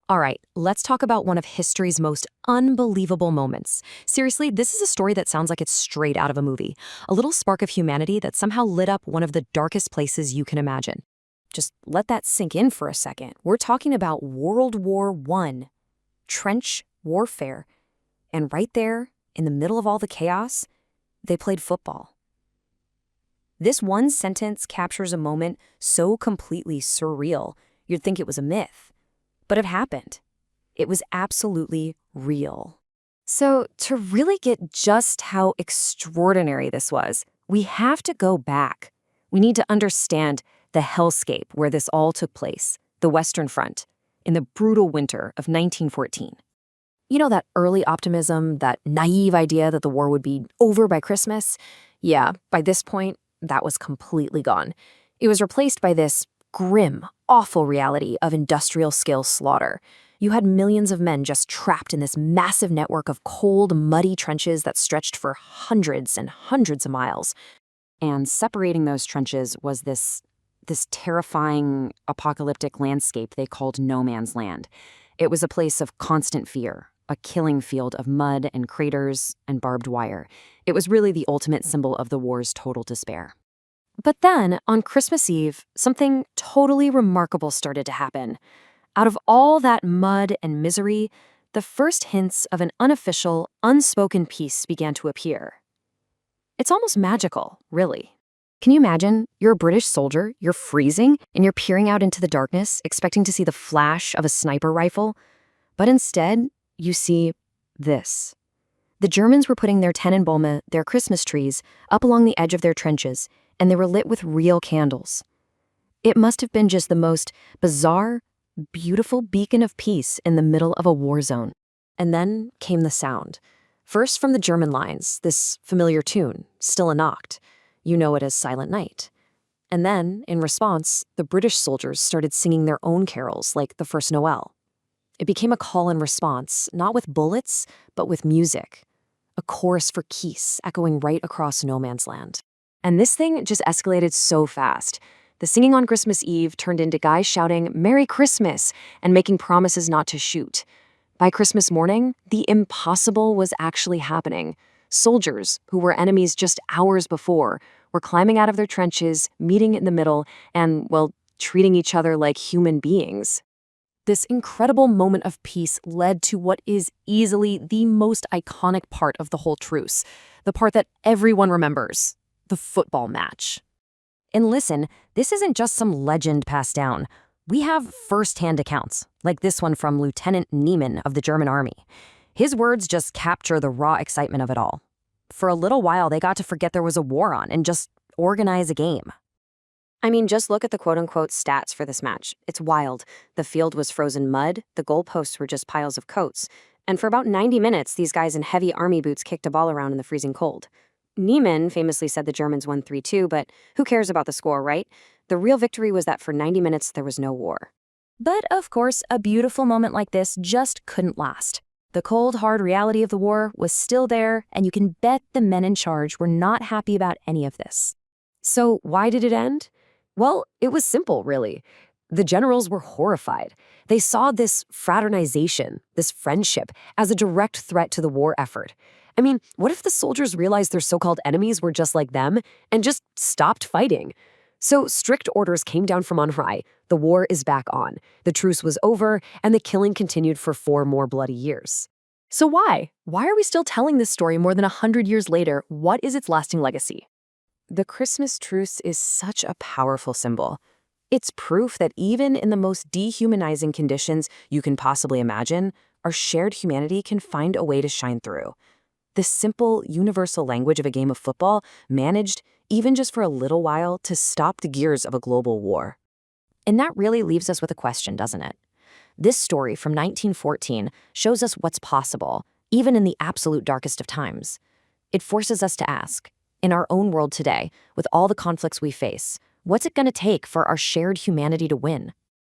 All right, let's talk about one of history's most unbelievable moments. Seriously, this is a story that sounds like it's straight out of a movie. A little spark of humanity that somehow lit up one of the darkest places you can imagine. Just let that sink in for a second. We're talking about World War I, trench warfare. And right there, in the middle of all the chaos, they played football. This one sentence captures a moment so completely surreal, you'd think it was a myth. But it happened. It was absolutely real. So, to really get just how extraordinary this was, we have to go back. We need to understand the hellscape where this all took place, the Western Front, in the brutal winter of 1914. You know that early optimism, that naive idea that the war would be over by Christmas? Yeah, by this point, that was completely gone. It was replaced by this grim, awful reality of industrial-scale slaughter. You had millions of men just trapped in this massive network of cold, muddy trenches that stretched for hundreds and hundreds of miles. And separating those trenches was this terrifying, apocalyptic landscape they called no man's land. It was a place of constant fear, a killing field of mud and craters and barbed wire. It was really the ultimate symbol of the war's total despair. But then, on Christmas Eve, something totally remarkable started to happen. Out of all that mud and misery, the first hints of an unofficial, unspoken peace began to appear. It's almost magical, really. Can you imagine? You're a British soldier, you're freezing, and you're peering out into the darkness, expecting to see the flash of a sniper rifle. But instead, you see this. The Germans were putting their Tannenbäume, their Christmas trees, up along the edge of their trenches, and they were lit with real candles. It must have been just the most bizarre, beautiful beacon of peace in the middle of a war zone. And then came the sound. First from the German lines, this familiar tune, Still a Nacht. You know it as Silent Night. And then, in response, the British soldiers started singing their own carols, like the First Noel. It became a call and response, not with bullets, but with music. A chorus for Kees echoing right across no man's land. And this thing just escalated so fast. The singing on Christmas Eve turned into guys shouting, "Merry Christmas," and making promises not to shoot. By Christmas morning, the impossible was actually happening. Soldiers, who were enemies just hours before, were climbing out of their trenches, meeting in the middle, and, well, treating each other like human beings. This incredible moment of peace led to what is easily the most iconic part of the whole truce, the part that everyone remembers. The football match. And listen, this isn't just some legend passed down. We have first-hand accounts, like this one from Lieutenant Niemann of the German army. His words just capture the raw excitement of it all. For a little while, they got to forget there was a war on and just organize a game. I mean, just look at the quote-unquote stats for this match. It's wild. The field was frozen mud, the goalposts were just piles of coats, and for about 90 minutes, these guys in heavy army boots kicked a ball around in the freezing cold. Niemann famously said the Germans won 3-2, but who cares about the score, right? The real victory was that for 90 minutes there was no war. But, of course, a beautiful moment like this just couldn't last. The cold, hard reality of the war was still there, and you can bet the men in charge were not happy about any of this. So why did it end? Well, it was simple, really. The generals were horrified. They saw this fraternization, this friendship, as a direct threat to the war effort. I mean, what if the soldiers realized their so-called enemies were just like them and just stopped fighting? So strict orders came down from on high. The war is back on. The truce was over, and the killing continued for 4 more bloody years. So why? Why are we still telling this story more than 100 years later? What is its lasting legacy? The Christmas truce is such a powerful symbol. It's proof that even in the most dehumanizing conditions you can possibly imagine, our shared humanity can find a way to shine through. The simple, universal language of a game of football managed, even just for a little while, to stop the gears of a global war. And that really leaves us with a question, doesn't it? This story from 1914 shows us what's possible, even in the absolute darkest of times. It forces us to ask, in our own world today, with all the conflicts we face, what's it going to take for our shared humanity to win?